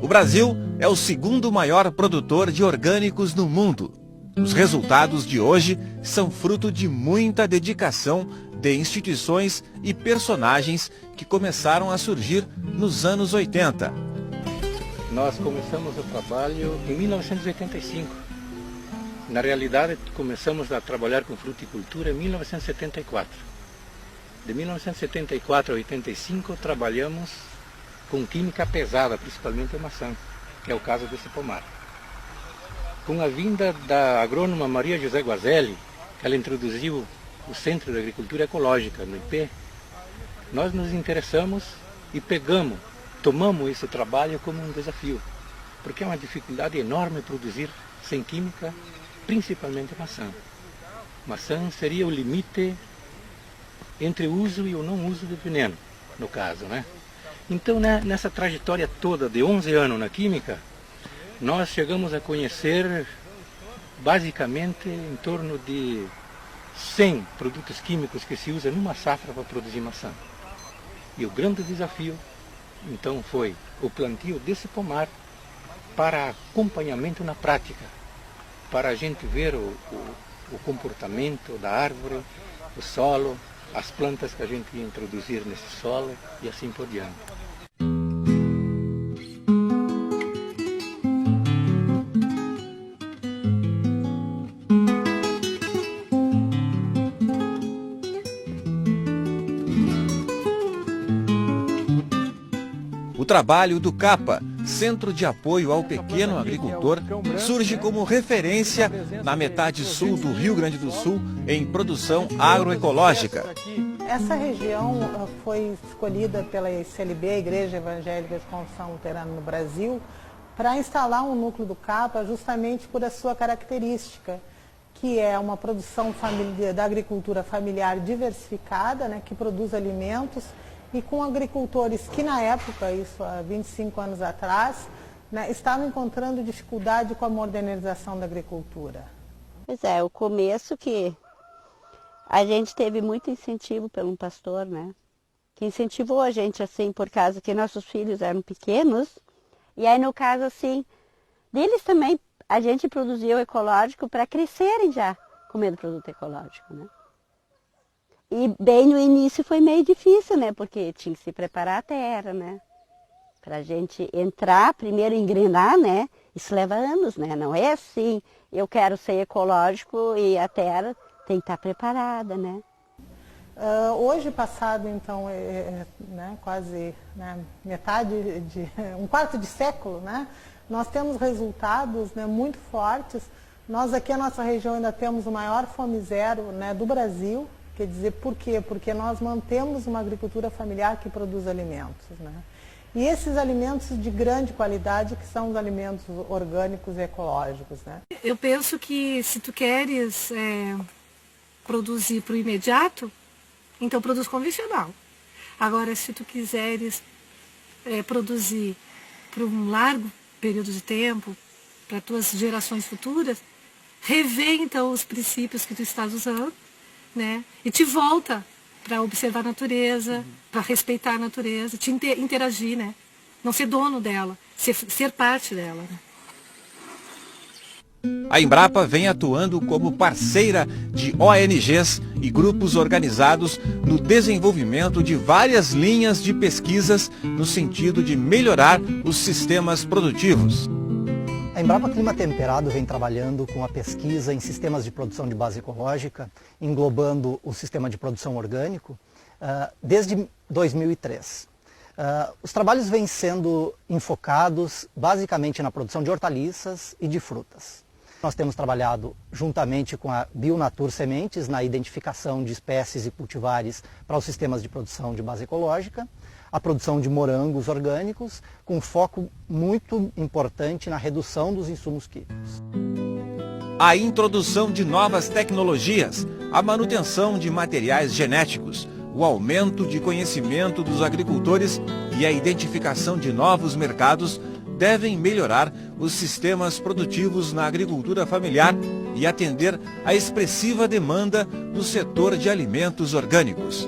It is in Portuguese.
Brasil é o segundo maior produtor de orgânicos no mundo. Os resultados de hoje são fruto de muita dedicação de instituições e personagens que começaram a surgir nos anos 80. Nós começamos o trabalho em 1985. Na realidade, começamos a trabalhar com fruticultura em 1974. De 1974 a 85, trabalhamos com química pesada, principalmente a maçã, que é o caso desse pomar. Com a vinda da agrônoma Maria José Guazelli, ela introduziu o Centro de Agricultura Ecológica no IP, nós nos interessamos e tomamos esse trabalho como um desafio, porque é uma dificuldade enorme produzir sem química, principalmente maçã. Maçã seria o limite entre o uso e o não uso de veneno, no caso, né? Então, nessa trajetória toda de 11 anos na química, nós chegamos a conhecer basicamente em torno de 100 produtos químicos que se usam numa safra para produzir maçã. E o grande desafio, então, foi o plantio desse pomar para acompanhamento na prática, para a gente ver o comportamento da árvore, o solo, as plantas que a gente ia introduzir nesse solo e assim por diante. O trabalho do CAPA, Centro de Apoio ao Pequeno Agricultor, surge como referência na metade sul do Rio Grande do Sul em produção agroecológica. Essa região foi escolhida pela ICLB, a Igreja Evangélica de Confissão Luterana no Brasil, para instalar um núcleo do CAPA justamente por a sua característica, que é uma produção da agricultura familiar diversificada, né, que produz alimentos, e com agricultores que na época, isso há 25 anos atrás, né, estavam encontrando dificuldade com a modernização da agricultura. Pois é, o começo que a gente teve muito incentivo pelo um pastor, né? Que incentivou a gente assim, por causa que nossos filhos eram pequenos. E aí, no caso assim, deles também, a gente produziu o ecológico para crescerem já comendo produto ecológico, né? E bem no início foi meio difícil, né? Porque tinha que se preparar a terra, né? Para a gente entrar, primeiro engrenar, né? Isso leva anos, né? Não é assim, eu quero ser ecológico e a terra tem que estar preparada, né? Hoje, passado então, né, quase metade um quarto de século, né? Nós temos resultados, né, muito fortes. Nós aqui, a nossa região, ainda temos o maior fome zero, né, do Brasil. Quer dizer, por quê? Porque nós mantemos uma agricultura familiar que produz alimentos, né? E esses alimentos de grande qualidade, que são os alimentos orgânicos e ecológicos, né? Eu penso que se tu queres produzir para o imediato, então produz convencional. Agora, se tu quiseres produzir para um largo período de tempo, para tuas gerações futuras, revê então os princípios que tu estás usando, né? E te volta para observar a natureza, para respeitar a natureza, te interagir, né? Não ser dono dela, ser parte dela, né? A Embrapa vem atuando como parceira de ONGs e grupos organizados no desenvolvimento de várias linhas de pesquisas no sentido de melhorar os sistemas produtivos. A Embrapa Clima Temperado vem trabalhando com a pesquisa em sistemas de produção de base ecológica, englobando o sistema de produção orgânico, desde 2003. Os trabalhos vêm sendo enfocados basicamente na produção de hortaliças e de frutas. Nós temos trabalhado juntamente com a Bionatur Sementes na identificação de espécies e cultivares para os sistemas de produção de base ecológica, a produção de morangos orgânicos, com foco muito importante na redução dos insumos químicos. A introdução de novas tecnologias, a manutenção de materiais genéticos, o aumento de conhecimento dos agricultores e a identificação de novos mercados devem melhorar os sistemas produtivos na agricultura familiar e atender à expressiva demanda do setor de alimentos orgânicos.